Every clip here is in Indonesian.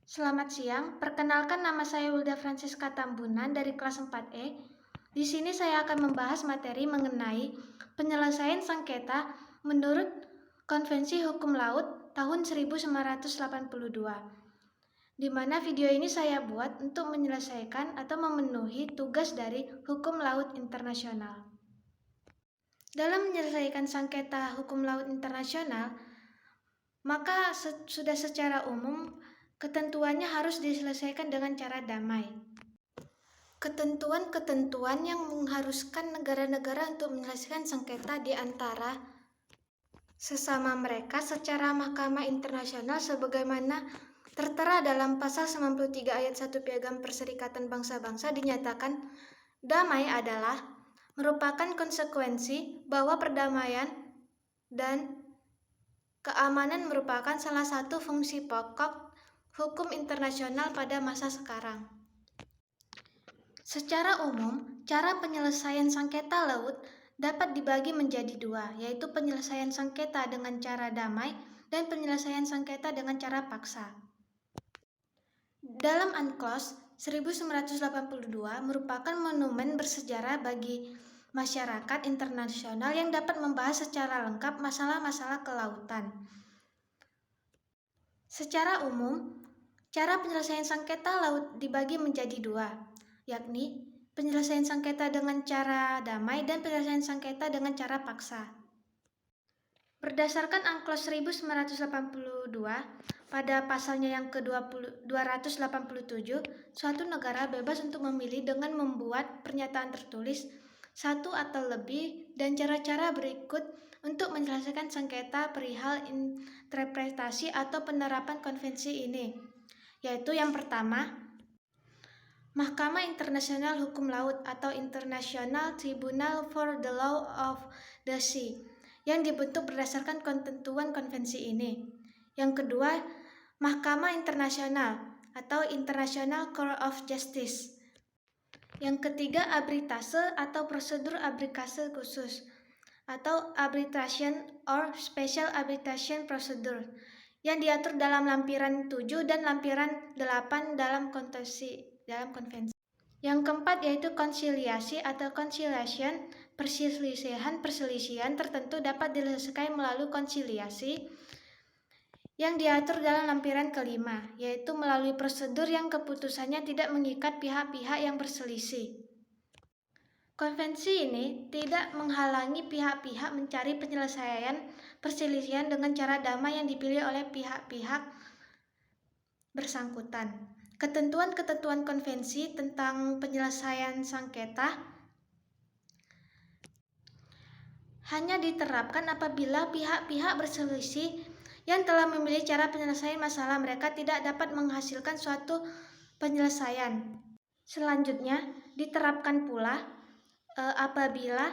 Selamat siang, perkenalkan nama saya Wilda Francisca Tambunan dari kelas 4E. Di sini saya akan membahas materi mengenai penyelesaian sengketa menurut Konvensi Hukum Laut tahun 1982. Di mana video ini saya buat untuk menyelesaikan atau memenuhi tugas dari Hukum Laut Internasional. Dalam menyelesaikan sengketa hukum laut internasional, maka sudah secara umum ketentuannya harus diselesaikan dengan cara damai. Ketentuan-ketentuan yang mengharuskan negara-negara untuk menyelesaikan sengketa di antara sesama mereka secara mahkamah internasional sebagaimana tertera dalam pasal 93 ayat 1 Piagam Perserikatan Bangsa-Bangsa dinyatakan damai adalah merupakan konsekuensi bahwa perdamaian dan keamanan merupakan salah satu fungsi pokok hukum internasional pada masa sekarang. Secara umum, cara penyelesaian sengketa laut dapat dibagi menjadi dua, yaitu penyelesaian sengketa dengan cara damai dan penyelesaian sengketa dengan cara paksa. Dalam UNCLOS 1982 merupakan monumen bersejarah bagi masyarakat internasional yang dapat membahas secara lengkap masalah-masalah kelautan. Secara umum, cara penyelesaian sengketa laut dibagi menjadi dua, yakni penyelesaian sengketa dengan cara damai dan penyelesaian sengketa dengan cara paksa. Berdasarkan UNCLOS 1982, pada pasalnya yang ke-287, suatu negara bebas untuk memilih dengan membuat pernyataan tertulis satu atau lebih dan cara-cara berikut untuk menyelesaikan sengketa perihal interpretasi atau penerapan konvensi ini, yaitu yang pertama, Mahkamah Internasional Hukum Laut atau International Tribunal for the Law of the Sea yang dibentuk berdasarkan ketentuan konvensi ini. Yang kedua, Mahkamah Internasional atau International Court of Justice. Yang ketiga, arbitrase atau prosedur arbitrase khusus atau arbitration or special arbitration procedure yang diatur dalam lampiran 7 dan lampiran 8 dalam konvensi. Yang keempat yaitu konsiliasi atau conciliation. Perselisihan tertentu dapat diselesaikan melalui konsiliasi yang diatur dalam lampiran kelima, yaitu melalui prosedur yang keputusannya tidak mengikat pihak-pihak yang berselisih. Konvensi ini tidak menghalangi pihak-pihak mencari penyelesaian perselisihan dengan cara damai yang dipilih oleh pihak-pihak bersangkutan. Ketentuan-ketentuan konvensi tentang penyelesaian sengketa hanya diterapkan apabila pihak-pihak berselisih yang telah memilih cara penyelesaian masalah mereka tidak dapat menghasilkan suatu penyelesaian. Selanjutnya, diterapkan pula apabila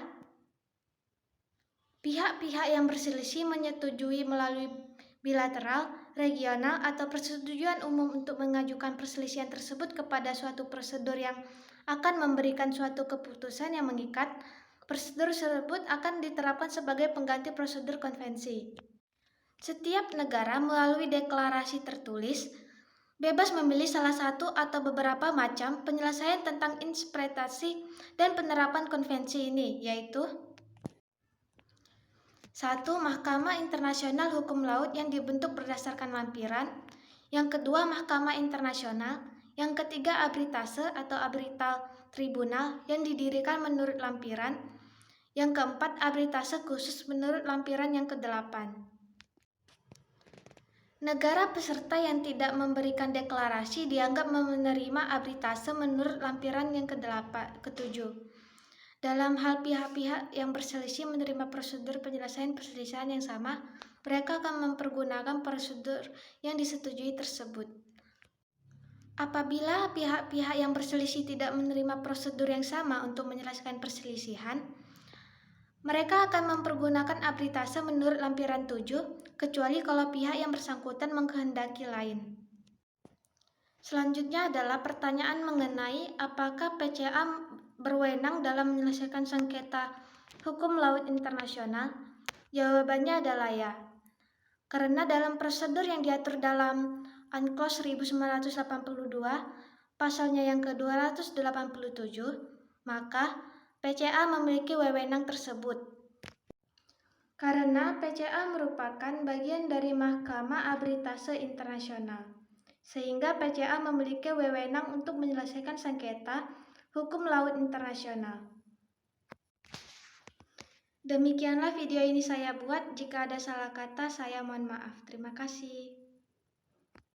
pihak-pihak yang berselisih menyetujui melalui bilateral, regional, atau persetujuan umum untuk mengajukan perselisihan tersebut kepada suatu prosedur yang akan memberikan suatu keputusan yang mengikat. Prosedur tersebut akan diterapkan sebagai pengganti prosedur konvensi. Setiap negara melalui deklarasi tertulis bebas memilih salah satu atau beberapa macam penyelesaian tentang interpretasi dan penerapan konvensi ini, yaitu 1. Mahkamah Internasional Hukum Laut yang dibentuk berdasarkan lampiran. Yang kedua, Mahkamah Internasional. Yang ketiga, arbitrase atau arbitral tribunal yang didirikan menurut lampiran. Yang keempat, arbitrase khusus menurut lampiran yang ke-8. Negara peserta yang tidak memberikan deklarasi dianggap menerima arbitrase menurut lampiran yang ke-7. Dalam hal pihak-pihak yang berselisih menerima prosedur penyelesaian perselisihan yang sama, mereka akan mempergunakan prosedur yang disetujui tersebut. Apabila pihak-pihak yang berselisih tidak menerima prosedur yang sama untuk menyelesaikan perselisihan, mereka akan mempergunakan arbitrase menurut lampiran 7, kecuali kalau pihak yang bersangkutan mengkehendaki lain. Selanjutnya adalah pertanyaan mengenai apakah PCA berwenang dalam menyelesaikan sengketa hukum laut internasional. Jawabannya adalah ya. Karena dalam prosedur yang diatur dalam UNCLOS 1982, pasalnya yang ke-287, maka PCA memiliki wewenang tersebut. Karena PCA merupakan bagian dari Mahkamah Arbitrase Internasional, sehingga PCA memiliki wewenang untuk menyelesaikan sengketa hukum laut internasional. Demikianlah video ini saya buat. Jika ada salah kata, saya mohon maaf. Terima kasih.